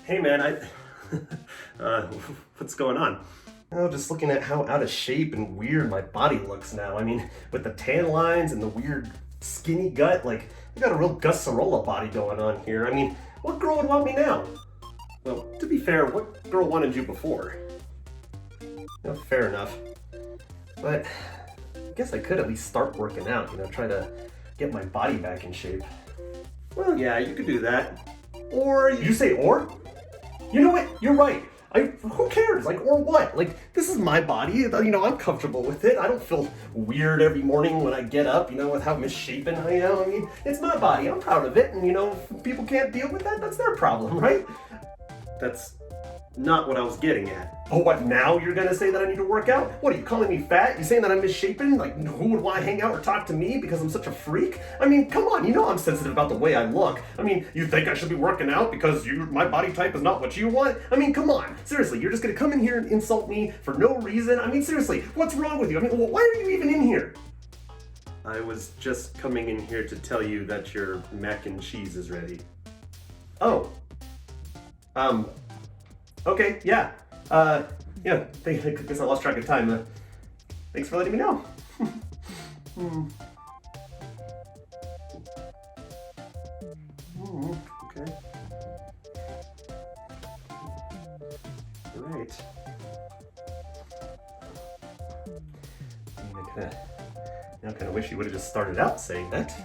Hey man, what's going on? Oh, just looking at how out of shape and weird my body looks now. I mean, with the tan lines and the weird skinny gut, like, I got a real Gus Sorolla body going on here. I mean, what girl would want me now? Well, to be fair, what girl wanted you before? No, fair enough. But I guess I could at least start working out, try to get my body back in shape. Well, yeah, you could do that. Or, you say or? You know what? You're right. Who cares? Like, or what? Like, this is my body. I'm comfortable with it. I don't feel weird every morning when I get up, with how misshapen I am. I mean, it's my body. I'm proud of it. And, if people can't deal with that, that's their problem, right? That's not what I was getting at. Oh, what, now you're gonna say that I need to work out? What, are you calling me fat? You saying that I'm misshapen? Like, who would want to hang out or talk to me because I'm such a freak? I mean, come on, I'm sensitive about the way I look. I mean, you think I should be working out because my body type is not what you want? I mean, come on. Seriously, you're just gonna come in here and insult me for no reason? I mean, seriously, what's wrong with you? I mean, why are you even in here? I was just coming in here to tell you that your mac and cheese is ready. Oh. Okay, yeah. I guess I lost track of time. Thanks for letting me know. Okay. Right. I kind of wish you would have just started out saying that.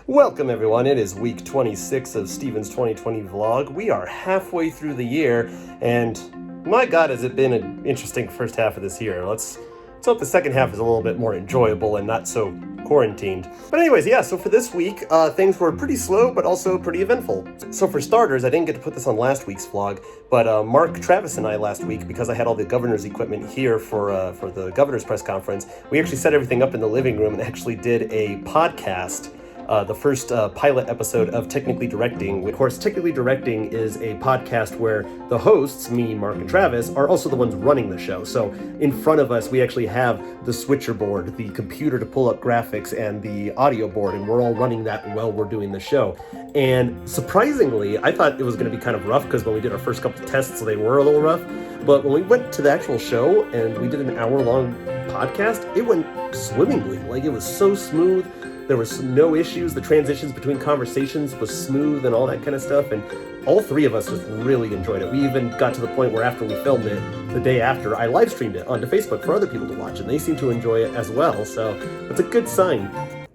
Welcome everyone, it is week 26 of Steven's 2020 vlog. We are halfway through the year, and my god has it been an interesting first half of this year. Let's hope the second half is a little bit more enjoyable and not so quarantined. But anyways, yeah, so for this week, things were pretty slow, but also pretty eventful. So for starters, I didn't get to put this on last week's vlog, but Mark, Travis, and I last week, because I had all the governor's equipment here for the governor's press conference, we actually set everything up in the living room and actually did a podcast. The first pilot episode of Technically Directing. Of course, Technically Directing is a podcast where the hosts, me, Mark, and Travis, are also the ones running the show. So in front of us, we actually have the switcher board, the computer to pull up graphics, and the audio board, and we're all running that while we're doing the show. And surprisingly, I thought it was going to be kind of rough because when we did our first couple of tests, they were a little rough. But when we went to the actual show and we did an hour-long podcast, it went swimmingly. Like, it was so smooth. There was no issues. The transitions between conversations was smooth and all that kind of stuff. And all three of us just really enjoyed it. We even got to the point where after we filmed it, the day after, I live streamed it onto Facebook for other people to watch, and they seem to enjoy it as well. So it's a good sign.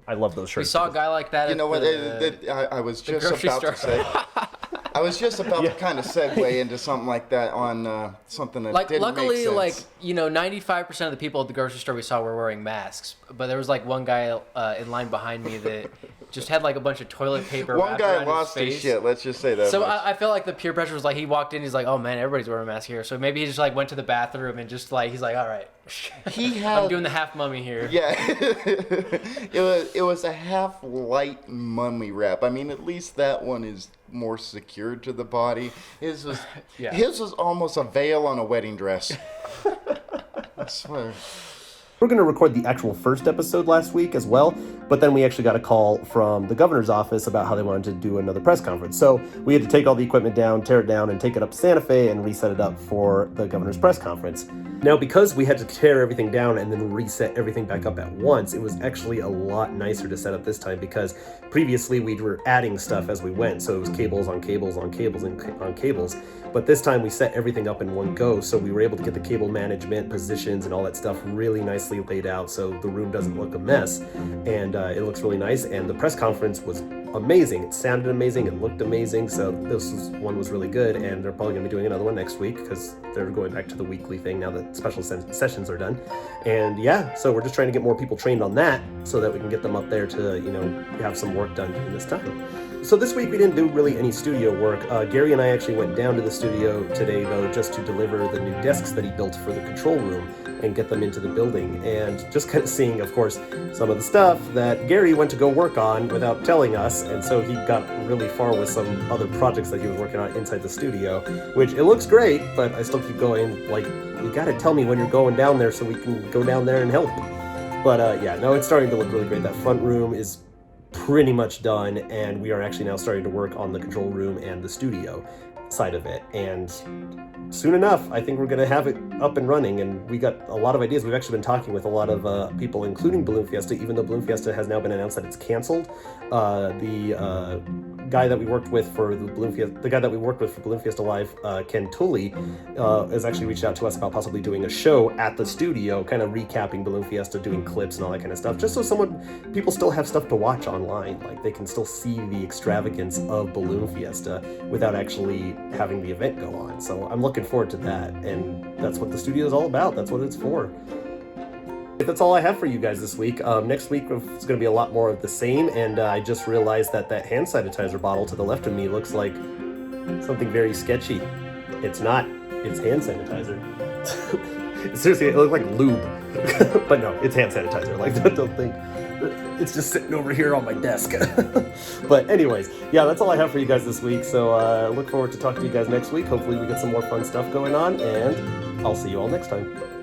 I love those shirts. We saw a guy like that. You know what? I was just about to say. I was just about to kind of segue into something like that on something that didn't luckily, make sense. 95% of the people at the grocery store we saw were wearing masks. But there was one guy in line behind me that just had a bunch of toilet paper. One guy lost his shit. Let's just say that. So I felt like the peer pressure was he walked in, he's like, oh man, everybody's wearing a mask here. So maybe he just went to the bathroom and just he's like, all right, I'm doing the half mummy here. Yeah, it was a half light mummy wrap. I mean, at least that one is more secured to the body. His was almost a veil on a wedding dress. I swear. We're going to record the actual first episode last week as well, but then we actually got a call from the governor's office about how they wanted to do another press conference. So we had to take all the equipment down, tear it down, and take it up to Santa Fe and reset it up for the governor's press conference. Now, because we had to tear everything down and then reset everything back up at once, it was actually a lot nicer to set up this time because previously we were adding stuff as we went. So it was cables on cables on cables and on cables. But this time we set everything up in one go, so we were able to get the cable management, positions, and all that stuff really nicely laid out so the room doesn't look a mess. And it looks really nice, and the press conference was amazing. It sounded amazing, it looked amazing, so one was really good, and they're probably going to be doing another one next week because they're going back to the weekly thing now that special sessions are done. And yeah, so we're just trying to get more people trained on that. so that we can get them up there to, have some work done during this time. So this week we didn't do really any studio work. Gary and I actually went down to the studio today, though, just to deliver the new desks that he built for the control room and get them into the building, and just kind of seeing, of course, some of the stuff that Gary went to go work on without telling us, and so he got really far with some other projects that he was working on inside the studio, which it looks great, but I still keep going, like, you gotta tell me when you're going down there so we can go down there and help. But yeah, no, it's starting to look really great. That front room is pretty much done, and we are actually now starting to work on the control room and the studio side of it, and soon enough I think we're going to have it up and running, and we got a lot of ideas. We've actually been talking with a lot of people, including Balloon Fiesta, even though Balloon Fiesta has now been announced that it's canceled. The guy that we worked with for Balloon Fiesta Live, Ken Tully, has actually reached out to us about possibly doing a show at the studio, kind of recapping Balloon Fiesta, doing clips and all that kind of stuff, just so people still have stuff to watch online, like they can still see the extravagance of Balloon Fiesta without actually having the event go on. So I'm looking forward to that, and that's what the studio is all about. That's what it's for. That's all I have for you guys this week. Next week it's going to be a lot more of the same, and I just realized that hand sanitizer bottle to the left of me looks like something very sketchy. It's not. It's hand sanitizer. Seriously, it looked like lube. But no, it's hand sanitizer. Like, don't think. It's just sitting over here on my desk. But anyways, yeah, that's all I have for you guys this week. So look forward to talking to you guys next week. Hopefully we get some more fun stuff going on, and I'll see you all next time.